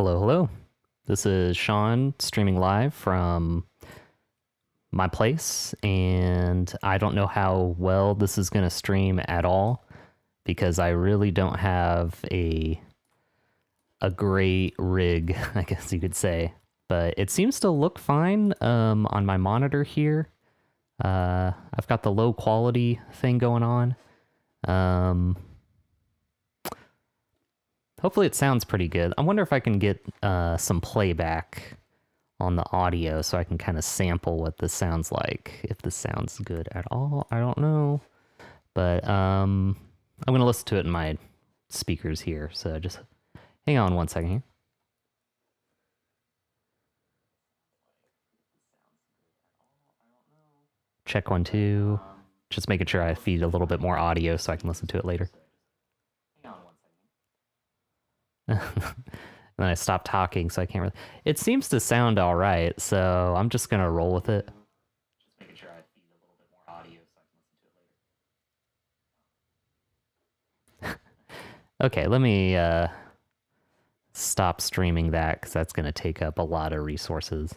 Hello, hello. This is Sean streaming live from my place, and I don't know how well this is going to stream at all because I really don't have a great rig, I guess you could say. But it seems to look fine on my monitor here. I've got the low quality thing going on. Hopefully it sounds pretty good. I wonder if I can get some playback on the audio so I can kind of sample what this sounds like. If this sounds good at all, I don't know. But I'm going to listen to it in my speakers here. So just hang on one second here. Check 1, 2. Just making sure I feed a little bit more audio so I can listen to it later. And then I stopped talking, so I can't really... It seems to sound all right, so I'm just going to roll with it. Just making sure I feed a little bit more audio so I can listen to it later. Okay, let me stop streaming that, because that's going to take up a lot of resources.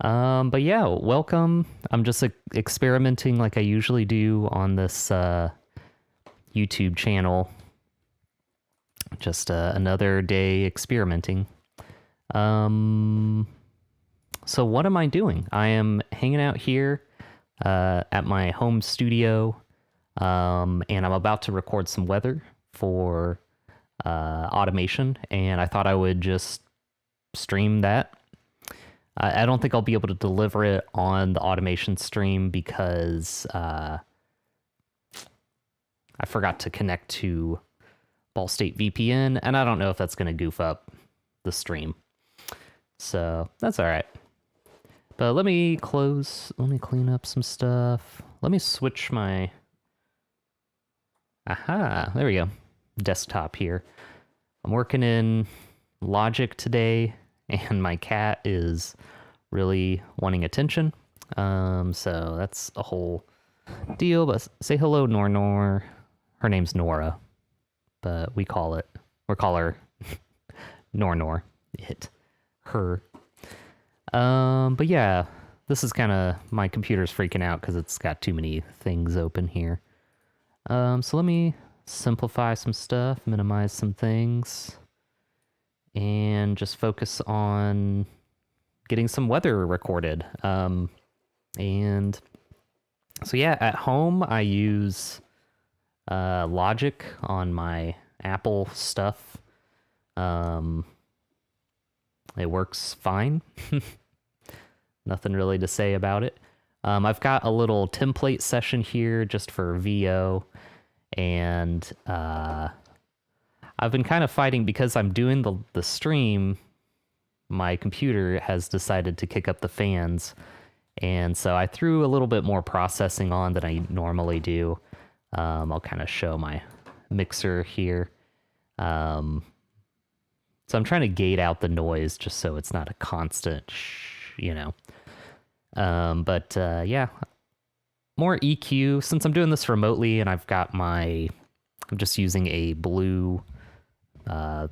But yeah, welcome. I'm just experimenting like I usually do on this YouTube channel. Just another day experimenting. So what am I doing? I am hanging out here at my home studio, and I'm about to record some weather for automation, and I thought I would just stream that. I don't think I'll be able to deliver it on the automation stream because I forgot to connect to Ball State VPN, and I don't know if that's going to goof up the stream. So that's all right. But let me clean up some stuff. Let me switch my... Aha, there we go. Desktop here. I'm working in Logic today, and my cat is really wanting attention. So that's a whole deal, but say hello, Nor. Her name's Nora, but we call her Nor. Her. But yeah, this is kind of, my computer's freaking out because it's got too many things open here. So let me simplify some stuff, minimize some things, and just focus on getting some weather recorded. And so yeah, at home I use Logic on my Apple stuff. It works fine. Nothing really to say about it. I've got a little template session here just for VO, and I've been kind of fighting because I'm doing the stream. My computer has decided to kick up the fans, and so I threw a little bit more processing on than I normally do. I'll kind of show my mixer here. So I'm trying to gate out the noise just so it's not a constant yeah, more EQ since I'm doing this remotely, and I'm just using a blue, the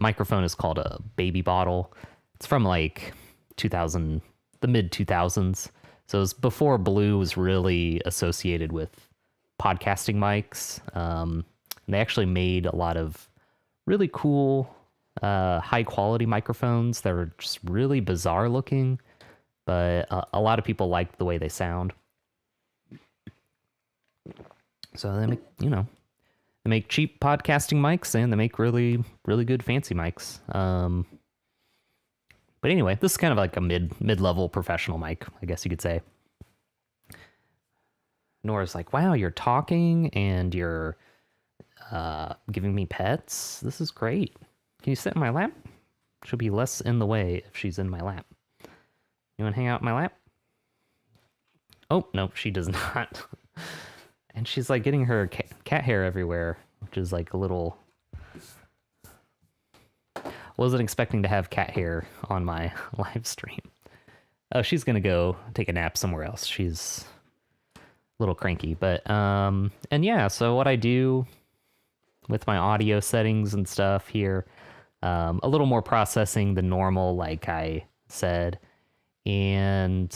microphone is called a Baby Bottle. It's from like the mid 2000s. So it was before Blue was really associated with podcasting mics. And they actually made a lot of really cool, high quality microphones that were just really bizarre looking, but a lot of people liked the way they sound. So they make cheap podcasting mics, and they make really, really good fancy mics. But anyway, this is kind of like a mid-level professional mic, I guess you could say. Nora's like, wow, you're talking and you're giving me pets. This is great. Can you sit in my lap? She'll be less in the way if she's in my lap. You want to hang out in my lap? Oh, no, she does not. And she's like getting her cat hair everywhere, which is like a little... Wasn't expecting to have cat hair on my live stream. Oh, she's going to go take a nap somewhere else. She's a little cranky, but, and yeah, so what I do with my audio settings and stuff here, A little more processing than normal, like I said. And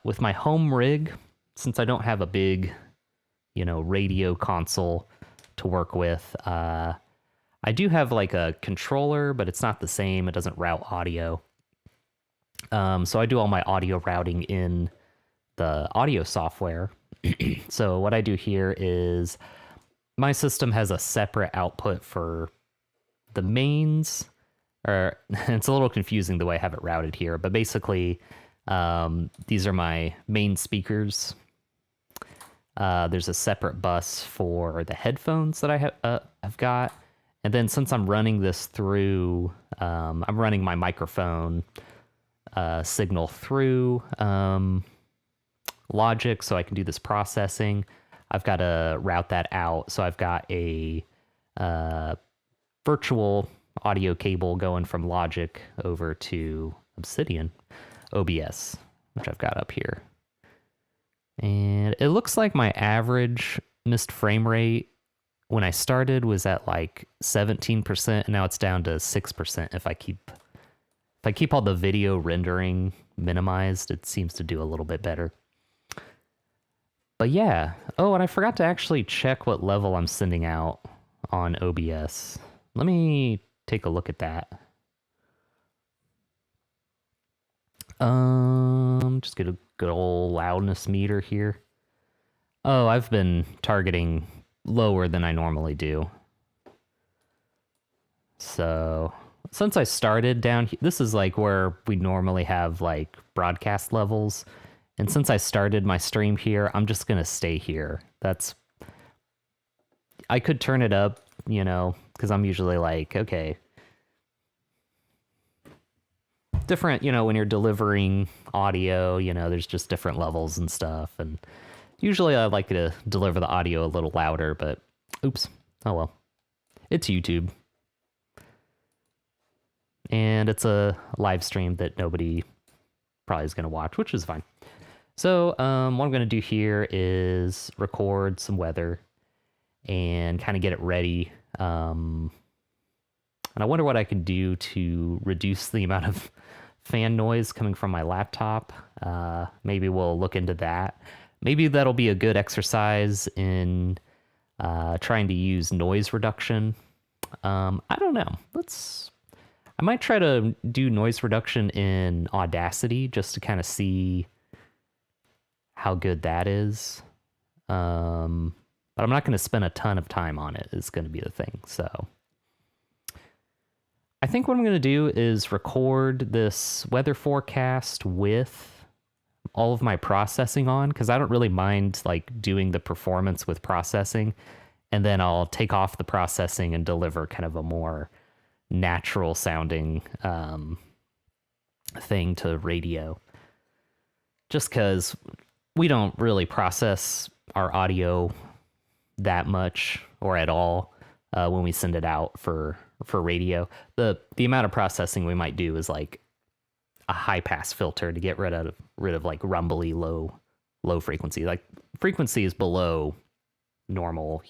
with my home rig, since I don't have a big, radio console to work with, I do have like a controller, but it's not the same. It doesn't route audio. So I do all my audio routing in the audio software. So what I do here is my system has a separate output for the mains, or it's a little confusing the way I have it routed here, but basically these are my main speakers. There's a separate bus for the headphones that I've got. And then since I'm running this through, I'm running my microphone signal through Logic so I can do this processing. I've got to route that out. So I've got a virtual audio cable going from Logic over to Obsidian OBS, which I've got up here. And it looks like my average missed frame rate when I started was at like 17%, and now it's down to 6%. If I keep all the video rendering minimized, it seems to do a little bit better. But yeah. Oh, and I forgot to actually check what level I'm sending out on OBS. Let me take a look at that. Just get a good old loudness meter here. Oh, I've been targeting lower than I normally do. So since I started down here, this is like where we normally have like broadcast levels. And since I started my stream here, I'm just going to stay here. I could turn it up, because I'm usually like, okay. Different, when you're delivering audio, there's just different levels and stuff. And usually I like to deliver the audio a little louder, but oops. Oh well. It's YouTube. And it's a live stream that nobody probably is going to watch, which is fine. So what I'm going to do here is record some weather and kind of get it ready. And I wonder what I can do to reduce the amount of fan noise coming from my laptop. Maybe we'll look into that. Maybe that'll be a good exercise in trying to use noise reduction. I don't know. I might try to do noise reduction in Audacity just to kind of see how good that is. But I'm not going to spend a ton of time on it, is going to be the thing. So I think what I'm going to do is record this weather forecast with all of my processing on, because I don't really mind like doing the performance with processing, and then I'll take off the processing and deliver kind of a more natural sounding thing to radio. Just because we don't really process our audio that much or at all when we send it out for radio. The amount of processing we might do is like a high pass filter to get rid of like rumbly low frequency. Like frequency is below normal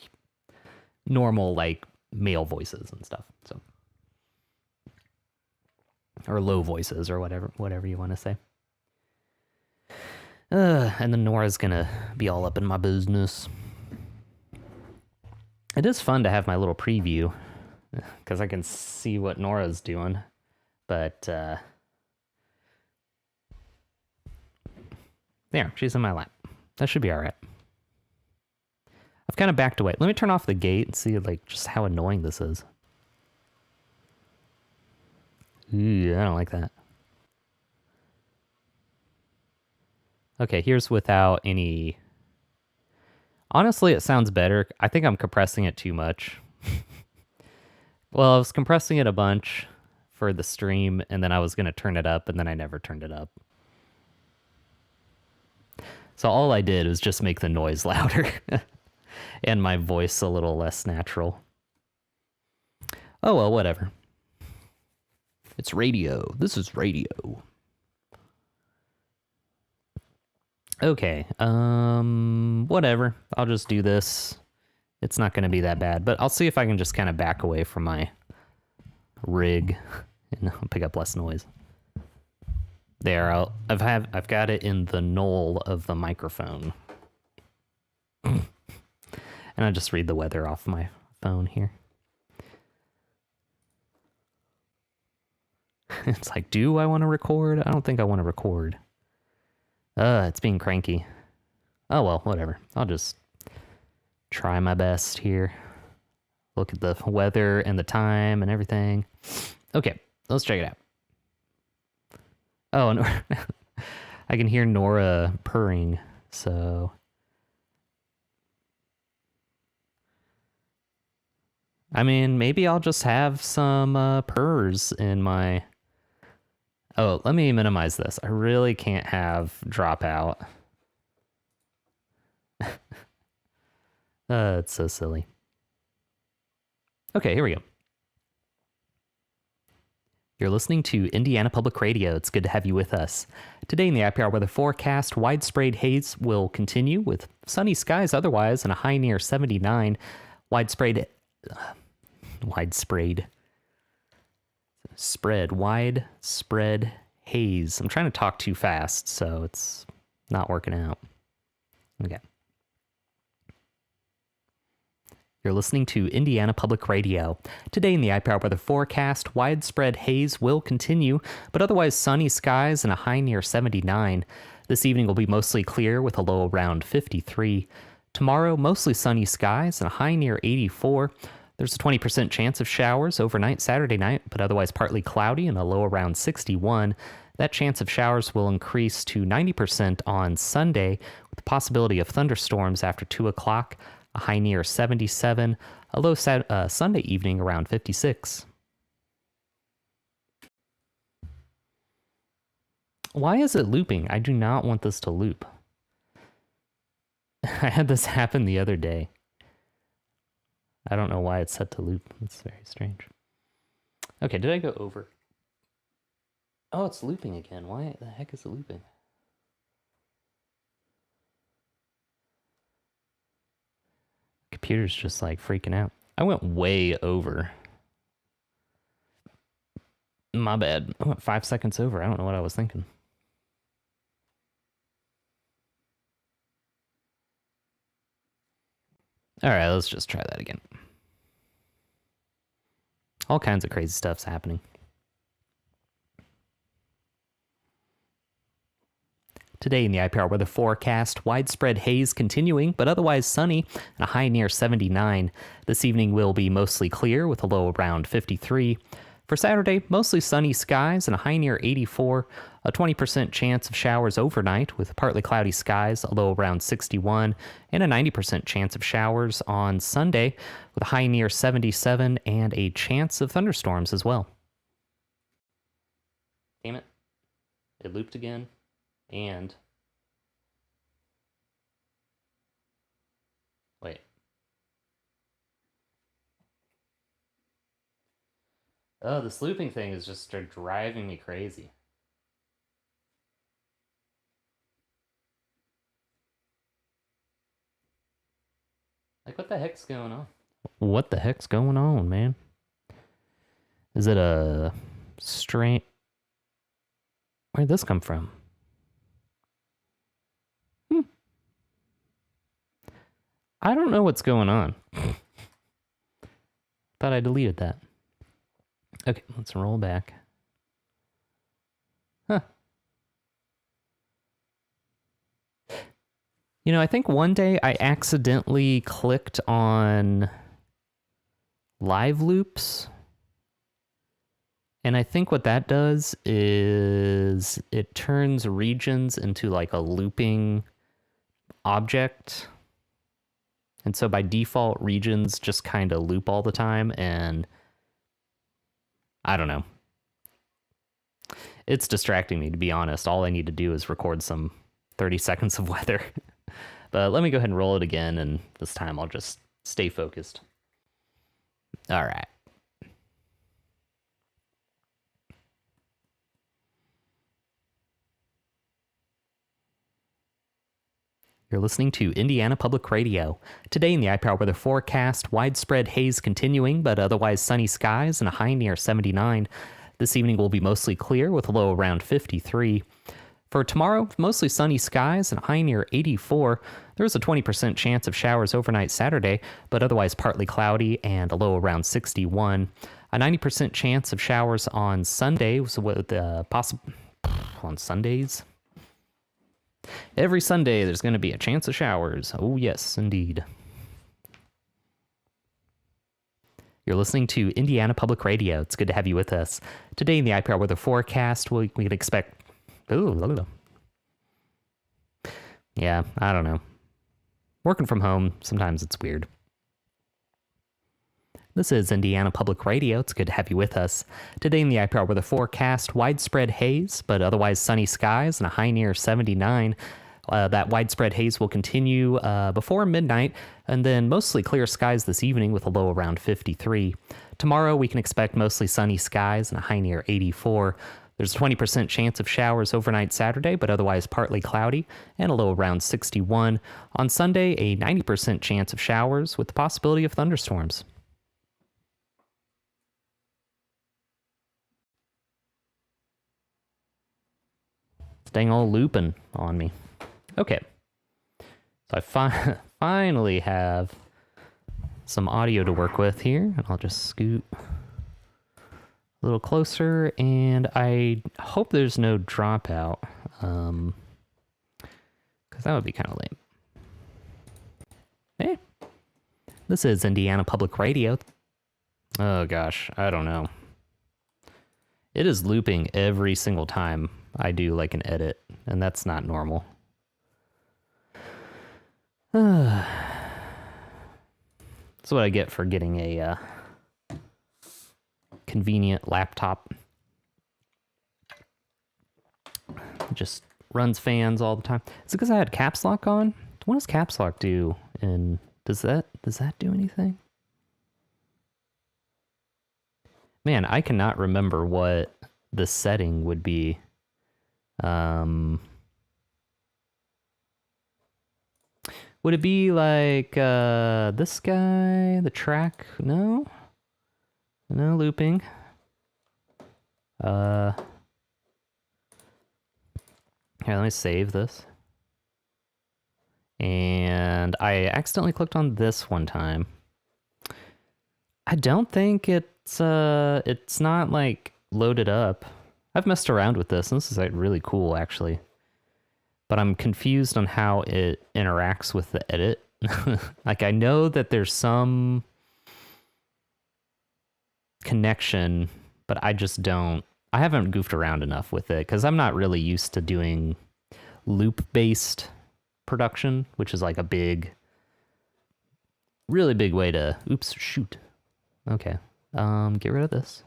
like male voices and stuff. So, or low voices or whatever you want to say. And then Nora's gonna be all up in my business. It is fun to have my little preview because I can see what Nora's doing, but there, she's in my lap. That should be all right. I've kind of backed away. Let me turn off the gate and see like just how annoying this is. Ooh, I don't like that. Okay, here's without any... Honestly, it sounds better. I think I'm compressing it too much. Well, I was compressing it a bunch for the stream, and then I was going to turn it up, and then I never turned it up. So all I did was just make the noise louder and my voice a little less natural. Oh, well, whatever. It's radio. This is radio. Okay, whatever. I'll just do this. It's not going to be that bad, but I'll see if I can just kind of back away from my rig and pick up less noise. There, I've got it in the knoll of the microphone. And I'll just read the weather off my phone here. It's like, do I want to record? I don't think I want to record. It's being cranky. Oh well, whatever. I'll just try my best here. Look at the weather and the time and everything. Okay, let's check it out. Oh, and I can hear Nora purring, so... I mean, maybe I'll just have some purrs in my... Oh, let me minimize this. I really can't have dropout. It's so silly. Okay, here we go. You're listening to Indiana Public Radio. It's good to have you with us. Today in the IPR weather forecast, widespread haze will continue with sunny skies otherwise and a high near 79. Widespread haze. I'm trying to talk too fast, so it's not working out. Okay. You're listening to Indiana Public Radio. Today in the IPR weather forecast, widespread haze will continue, but otherwise sunny skies and a high near 79. This evening will be mostly clear with a low around 53. Tomorrow, mostly sunny skies and a high near 84. There's a 20% chance of showers overnight Saturday night, but otherwise partly cloudy and a low around 61. That chance of showers will increase to 90% on Sunday, with the possibility of thunderstorms after 2 o'clock. A high near 77, a low Sunday evening around 56. Why is it looping? I do not want this to loop. I had this happen the other day. I don't know why it's set to loop. It's very strange. Okay, did I go over? Oh, it's looping again. Why the heck is it looping? Computer's just like freaking out. I went way over. My bad. I went 5 seconds over. I don't know what I was thinking. All right, let's just try that again. All kinds of crazy stuff's happening. Today in the IPR weather forecast, widespread haze continuing, but otherwise sunny, and a high near 79. This evening will be mostly clear with a low around 53. For Saturday, mostly sunny skies and a high near 84. A 20% chance of showers overnight with partly cloudy skies, a low around 61, and a 90% chance of showers on Sunday with a high near 77 and a chance of thunderstorms as well. Damn it. It looped again. And wait. Oh, this looping thing is just driving me crazy. Like, what the heck's going on? What the heck's going on, man? Is it a strain? Where'd this come from? I don't know what's going on. Thought I deleted that. Okay, let's roll back. Huh. You know, I think one day I accidentally clicked on live loops. And I think what that does is it turns regions into like a looping object. And so by default, regions just kind of loop all the time, and I don't know. It's distracting me, to be honest. All I need to do is record some 30 seconds of weather. But let me go ahead and roll it again, and this time I'll just stay focused. All right. You're listening to Indiana Public Radio. Today in the IPR weather forecast, widespread haze continuing, but otherwise sunny skies and a high near 79. This evening will be mostly clear with a low around 53. For tomorrow, mostly sunny skies and a high near 84. There's a 20% chance of showers overnight Saturday, but otherwise partly cloudy and a low around 61. A 90% chance of showers on Sunday with possible on Sundays. Every Sunday, there's going to be a chance of showers. Oh, yes, indeed. You're listening to Indiana Public Radio. It's good to have you with us. Today in the IPR weather forecast, we can expect... Ooh, yeah, I don't know. Working from home, sometimes it's weird. This is Indiana Public Radio. It's good to have you with us. Today in the IPR weather forecast, widespread haze, but otherwise sunny skies and a high near 79. That widespread haze will continue before midnight, and then mostly clear skies this evening with a low around 53. Tomorrow we can expect mostly sunny skies and a high near 84. There's a 20% chance of showers overnight Saturday, but otherwise partly cloudy, and a low around 61. On Sunday, a 90% chance of showers with the possibility of thunderstorms. Dang old looping on me. Okay. So I finally have some audio to work with here, and I'll just scoot a little closer, and I hope there's no dropout, because that would be kind of lame. Hey, this is Indiana Public Radio. Oh gosh, I don't know. It is looping every single time I do like an edit, and that's not normal. That's what I get for getting a convenient laptop. It just runs fans all the time. Is it because I had caps lock on? What does caps lock do? And does that do anything? Man, I cannot remember what the setting would be. Would it be like this guy, the track? No looping. Here, let me save this. And I accidentally clicked on this one time. I don't think it's not like loaded up. I've messed around with this, and this is like really cool actually. But I'm confused on how it interacts with the edit. Like, I know that there's some connection, but I just don't. I haven't goofed around enough with it because I'm not really used to doing loop-based production, which is like a really big way to. Oops, shoot. Okay, get rid of this,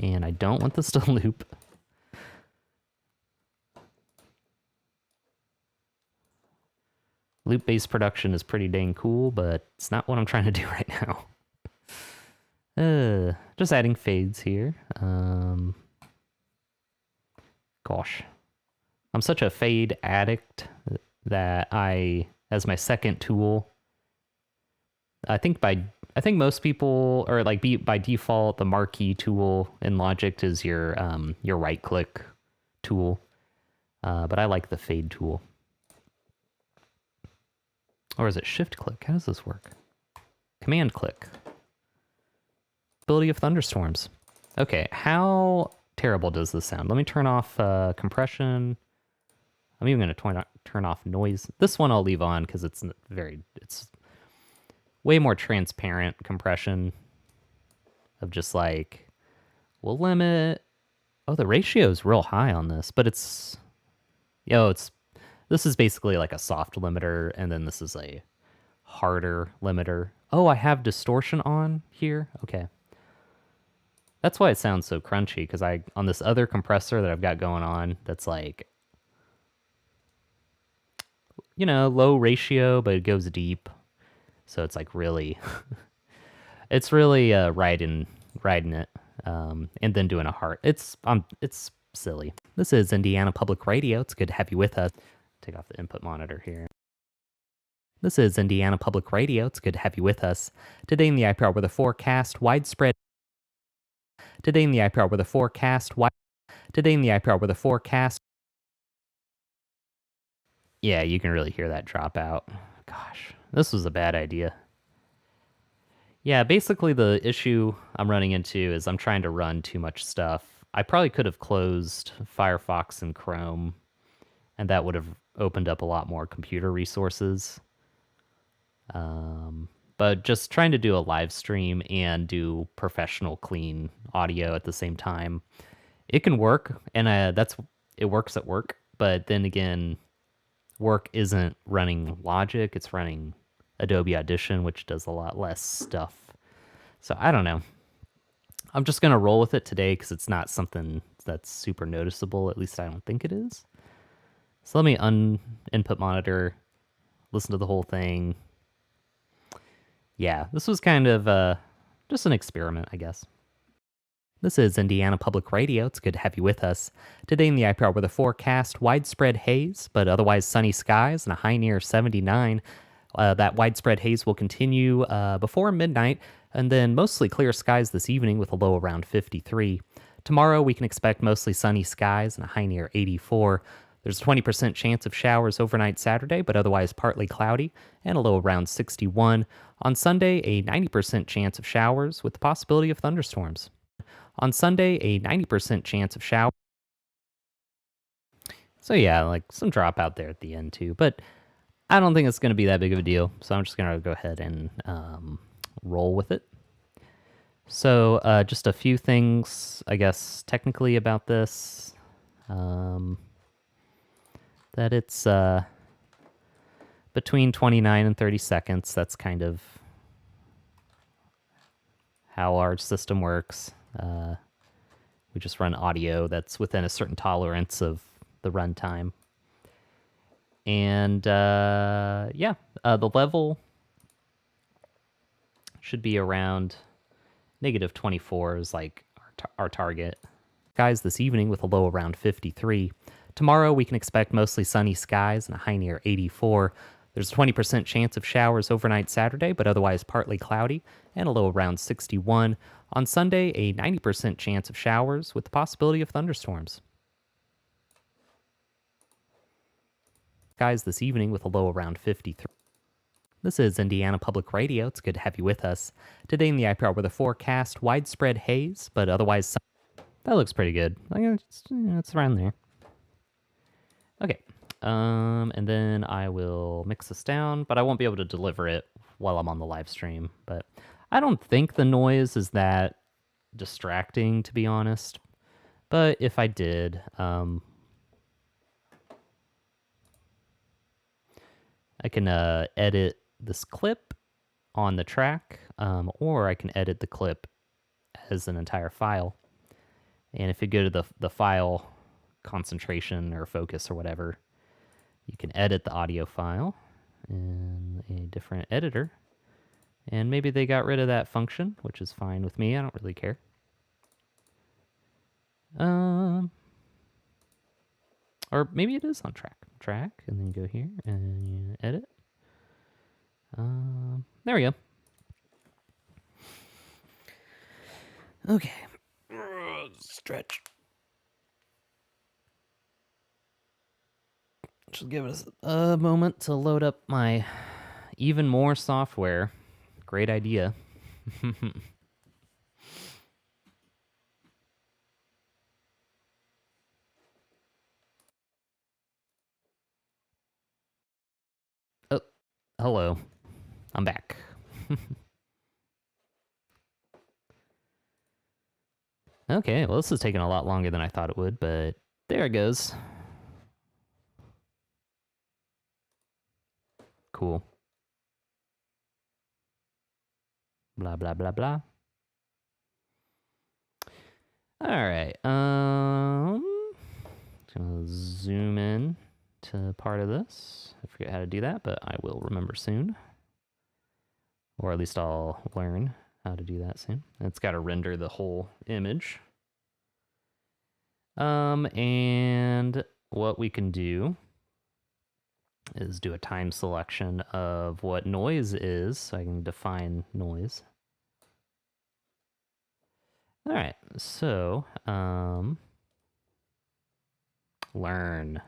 and I don't want this to loop. Loop-based production is pretty dang cool, but it's not what I'm trying to do right now. Just adding fades here. Gosh. I'm such a fade addict that as my second tool, I think most people, or like by default, the marquee tool in Logic is your right-click tool. But I like the fade tool. Or is it shift click? How does this work? Command click. Ability of thunderstorms. Okay, how terrible does this sound? Let me turn off compression. I'm even going to turn off noise. This one I'll leave on because it's way more transparent compression of just like, we'll limit. Oh, the ratio is real high on this, but this is basically like a soft limiter, and then this is a harder limiter. Oh, I have distortion on here? Okay. That's why it sounds so crunchy, because on this other compressor that I've got going on, that's like, low ratio, but it goes deep. So it's like really, it's really riding it, and then doing a heart. It's silly. This is Indiana Public Radio. It's good to have you with us. Take off the input monitor here. This is Indiana Public Radio. It's good to have you with us. Today in the IPR weather forecast, widespread. Today in the IPR weather forecast, Today in the IPR weather forecast. Yeah, you can really hear that drop out. Gosh, this was a bad idea. Yeah, basically the issue I'm running into is I'm trying to run too much stuff. I probably could have closed Firefox and Chrome, and that would have opened up a lot more computer resources. But just trying to do a live stream and do professional clean audio at the same time, it can work, and it works at work. But then again, work isn't running Logic; it's running Adobe Audition, which does a lot less stuff. So I don't know. I'm just gonna roll with it today because it's not something that's super noticeable. At least I don't think it is. So let me input monitor, listen to the whole thing. Yeah, this was kind of just an experiment, I guess. This is Indiana Public Radio. It's good to have you with us. Today in the IPR weather forecast, widespread haze, but otherwise sunny skies and a high near 79. That widespread haze will continue before midnight, and then mostly clear skies this evening with a low around 53. Tomorrow we can expect mostly sunny skies and a high near 84. There's a 20% chance of showers overnight Saturday, but otherwise partly cloudy, and a low around 61. On Sunday, a 90% chance of showers with the possibility of thunderstorms. On Sunday, a 90% chance of showers. So yeah, like some drop out there at the end too, but I don't think it's going to be that big of a deal, so I'm just going to go ahead and roll with it. So just a few things, I guess, technically about this. That it's between 29 and 30 seconds. That's kind of how our system works. We just run audio that's within a certain tolerance of the runtime. And yeah, the level should be around negative 24 is like our target. Skies this evening with a low around 53. Tomorrow we can expect mostly sunny skies and a high near 84. There's a 20% chance of showers overnight Saturday, but otherwise partly cloudy, and a low around 61. On Sunday, a 90% chance of showers with the possibility of thunderstorms. Skies this evening with a low around 53. This is Indiana Public Radio. It's good to have you with us. Today in the IPR weather forecast, widespread haze, but otherwise that looks pretty good. It's around there. Okay. And then I will mix this down, but I won't be able to deliver it while I'm on the live stream. But I don't think the noise is that distracting, to be honest. But if I did, I can edit this clip on the track, or I can edit the clip as an entire file. And if you go to the file concentration or focus or whatever, you can edit the audio file in a different editor. And maybe they got rid of that function, which is fine with me. I don't really care. Or maybe it is on track, and then go here and you edit. There we go. Okay. Stretch. Just give us a moment to load up my even more software. Great idea. Oh, hello. I'm back. Okay, well, this is taking a lot longer than I thought it would, but there it goes. Cool. Blah, blah, blah, blah. All right. Gonna zoom in to part of this. I forget how to do that, but I will remember soon. Or at least I'll learn how to do that soon. It's got to render the whole image. And what we can do is do a time selection of what noise is, so I can define noise. All right, so learn.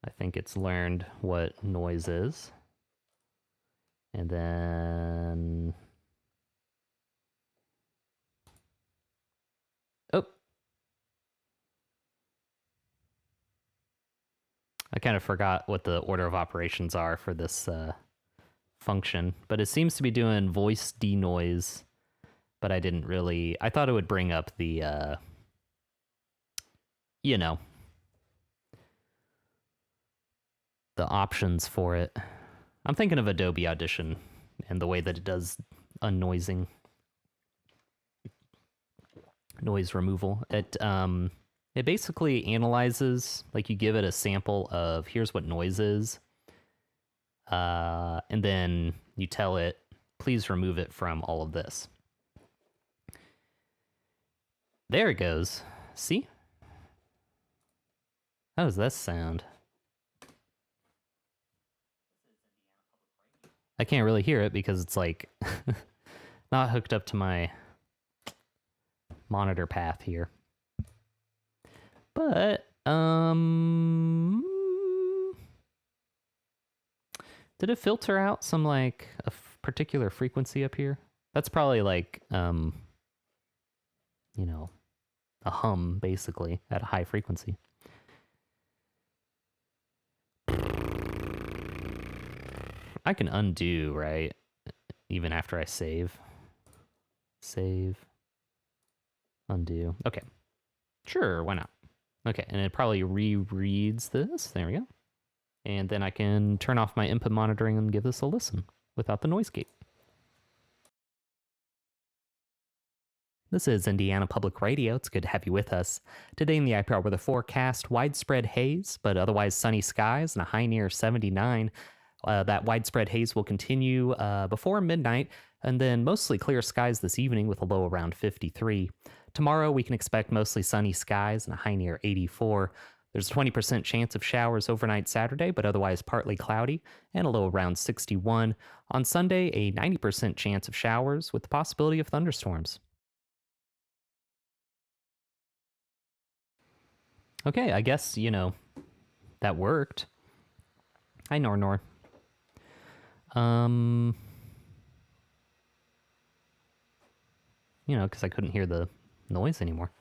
I think it's learned what noise is. And then... Oh! I kind of forgot what the order of operations are for this function, but it seems to be doing voice denoise, but I didn't really... I thought it would bring up the, you know, the options for it. I'm thinking of Adobe Audition and the way that it does unnoising noise removal. It basically analyzes, like you give it a sample of here's what noise is, and then you tell it, please remove it from all of this. There it goes. See? How does that sound? I can't really hear it because it's like not hooked up to my monitor path here. But did it filter out some like a particular frequency up here? That's probably like you know, a hum basically at a high frequency. I can undo, right? Even after I save. Save. Undo. Okay. Sure, why not? Okay, and it probably rereads this. There we go. And then I can turn off my input monitoring and give this a listen without the noise gate. This is Indiana Public Radio. It's good to have you with us. Today in the IPR weather forecast, widespread haze, but otherwise sunny skies and a high near 79. That widespread haze will continue before midnight, and then mostly clear skies this evening with a low around 53. Tomorrow, we can expect mostly sunny skies and a high near 84. There's a 20% chance of showers overnight Saturday, but otherwise partly cloudy, and a low around 61. On Sunday, a 90% chance of showers with the possibility of thunderstorms. Okay, I guess, you know, that worked. Hi, Nor. You know, because I couldn't hear the noise anymore.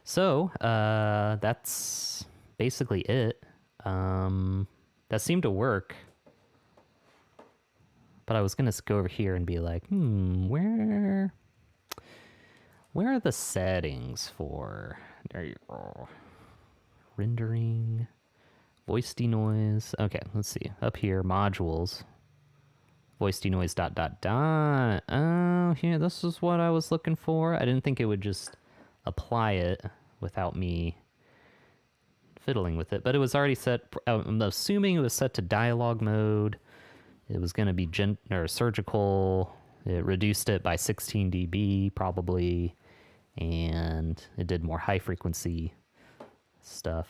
So, that's basically it. That seemed to work. But I was going to go over here and be like, where are the settings for... There you go. Rendering, voice denoise. Okay, let's see. Up here, modules. Voice denoise ... Oh, here, this is what I was looking for. I didn't think it would just apply it without me fiddling with it, but it was already set. I'm assuming it was set to dialogue mode. It was going to be surgical. It reduced it by 16 dB probably, and it did more high frequency stuff.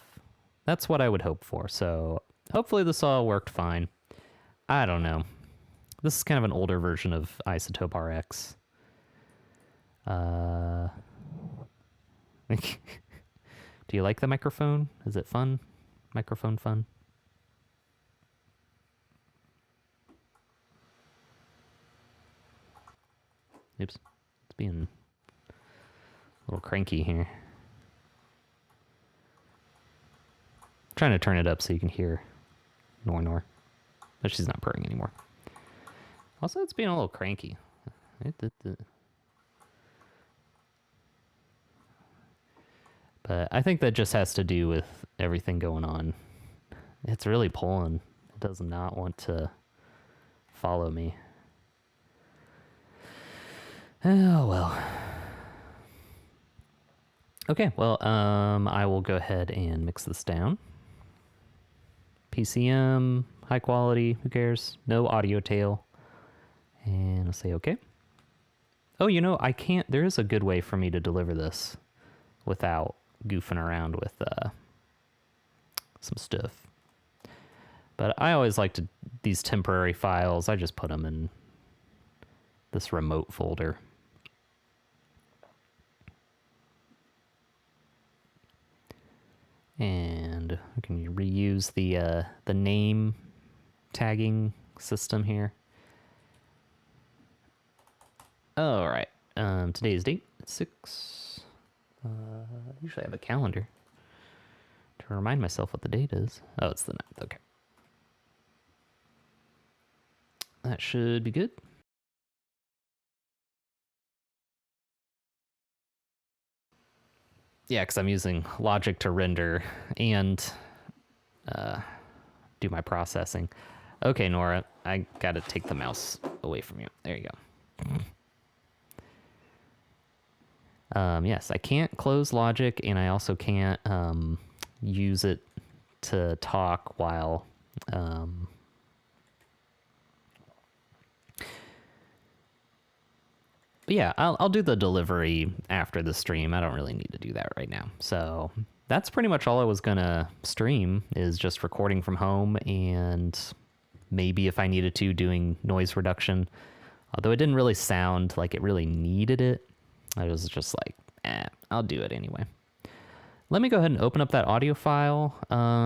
That's what I would hope for. So hopefully this all worked fine. I don't know. This is kind of an older version of Isotope RX. Do you like the microphone? Is it fun? Microphone fun? Oops. It's being a little cranky here. Trying to turn it up so you can hear Nor. But she's not purring anymore. Also, it's being a little cranky. But I think that just has to do with everything going on. It's really pulling. It does not want to follow me. Oh, well. Okay, well, I will go ahead and mix this down. PCM, high quality, who cares? No audio tail. And I'll say okay. Oh, you know, I can't, there is a good way for me to deliver this without goofing around with some stuff. But I always like to, these temporary files, I just put them in this remote folder. And we can reuse the name tagging system here. All right, today's date, 6. Usually I have a calendar to remind myself what the date is. Oh, it's the 9th, okay. That should be good. Yeah, because I'm using Logic to render and do my processing. Okay, Nora, I gotta take the mouse away from you. There you go. Yes, I can't close Logic, and I also can't use it to talk while... But yeah, I'll do the delivery after the stream. I don't really need to do that right now. So that's pretty much all I was gonna stream, is just recording from home, and maybe if I needed to, doing noise reduction. Although it didn't really sound like it really needed it. I was just like, I'll do it anyway. Let me go ahead and open up that audio file,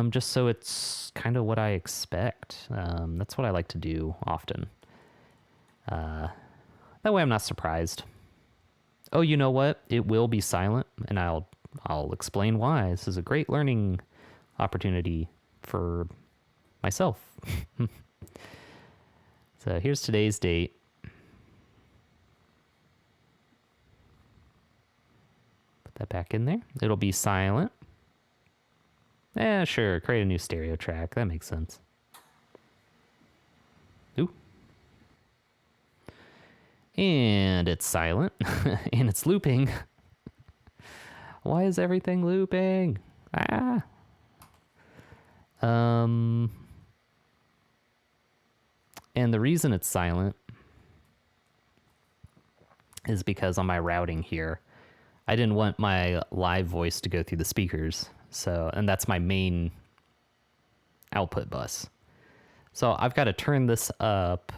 just so it's kind of what I expect. That's what I like to do often. That way I'm not surprised. Oh, you know what? It will be silent, and I'll explain why. This is a great learning opportunity for myself. So here's today's date. Put that back in there. It'll be silent. Sure, create a new stereo track. That makes sense. Ooh. And it's silent, and it's looping. Why is everything looping? Ah. And the reason it's silent is because on my routing here, I didn't want my live voice to go through the speakers. So, and that's my main output bus. So I've got to turn this up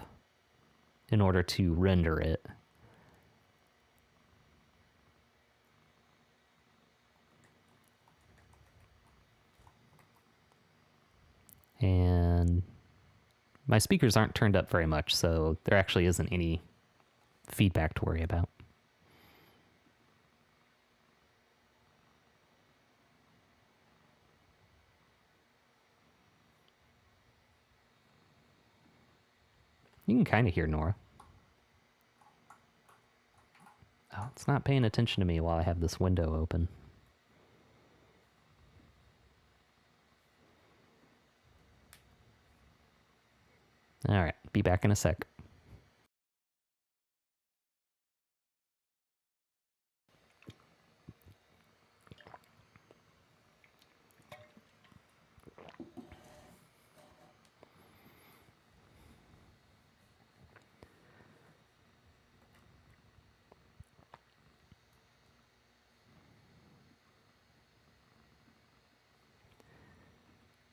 in order to render it. And my speakers aren't turned up very much, so there actually isn't any feedback to worry about. You can kind of hear Nora. Oh, it's not paying attention to me while I have this window open. All right, be back in a sec.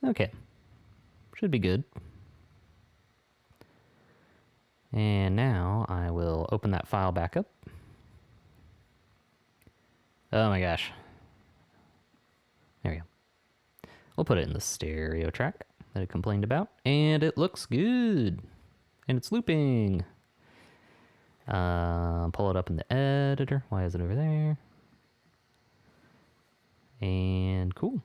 Okay, should be good. And now I will open that file back up. Oh my gosh. There we go. We'll put it in the stereo track that it complained about, and it looks good. And it's looping. Pull it up in the editor. Why is it over there? And cool.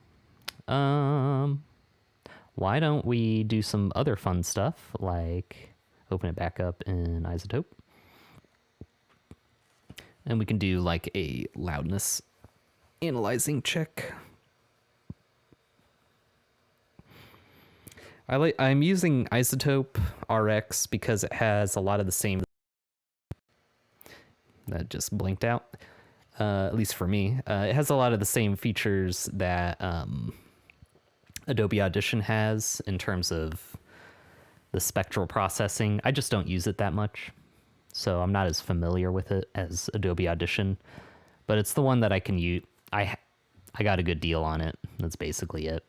Why don't we do some other fun stuff, like open it back up in Isotope. And we can do like a loudness analyzing check. I'm using Isotope RX because it has a lot of the same. That just blinked out. At least for me, it has a lot of the same features that Adobe Audition has in terms of the spectral processing. I just don't use it that much, so I'm not as familiar with it as Adobe Audition, but it's the one that I can use. I I got a good deal on it. That's basically it.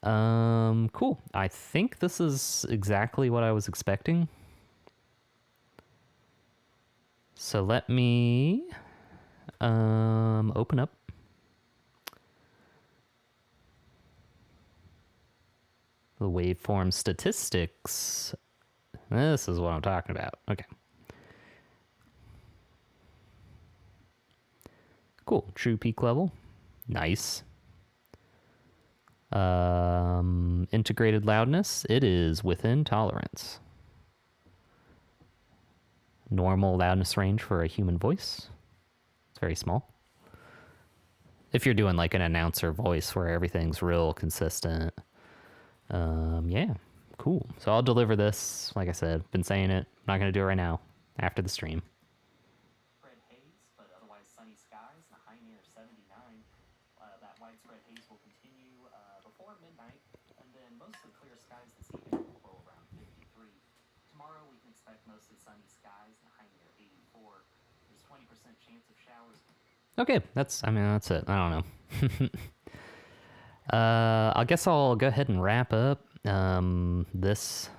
Cool. I think this is exactly what I was expecting. So let me open up the waveform statistics. This is what I'm talking about. Okay. Cool. True peak level. Nice. Integrated loudness. It is within tolerance. Normal loudness range for a human voice. It's very small. If you're doing like an announcer voice where everything's real consistent. Yeah, cool. So I'll deliver this. Like I said, been saying it. I'm not going to do it right now. After the stream. Spread haze, but otherwise sunny skies, and a high near 79. That widespread haze will continue before midnight, and then mostly clear skies this evening will blow around 53. Tomorrow we can expect mostly sunny skies and a high near 84. There's 20% chance of showers. Okay, that's it. I don't know. I guess I'll go ahead and wrap up this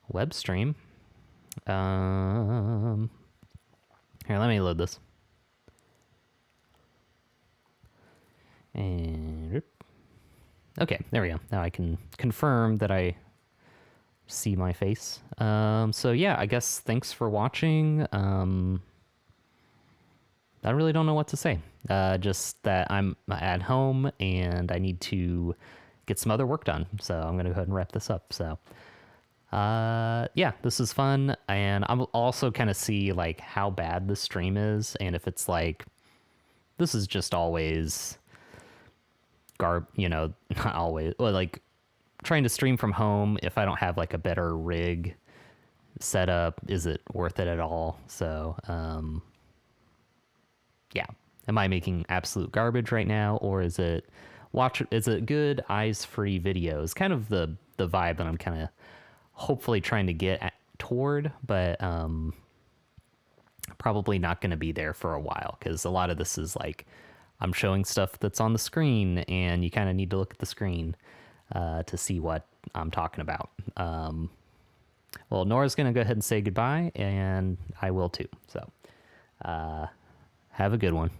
web stream. Here, let me load this. And okay, there we go. Now I can confirm that I see my face. So yeah, I guess thanks for watching. I really don't know what to say. Just that I'm at home and I need to get some other work done. So I'm going to go ahead and wrap this up. So yeah, this is fun. And I'm also kind of see like how bad the stream is. And if it's like, this is just always not always, well, like trying to stream from home. If I don't have like a better rig set up, is it worth it at all? So, yeah. Am I making absolute garbage right now, or is it good eyes-free videos? Kind of the vibe that I'm kind of hopefully trying to get toward, but probably not going to be there for a while, because a lot of this is like I'm showing stuff that's on the screen, and you kind of need to look at the screen to see what I'm talking about. Well, Nora's going to go ahead and say goodbye, and I will too. So have a good one.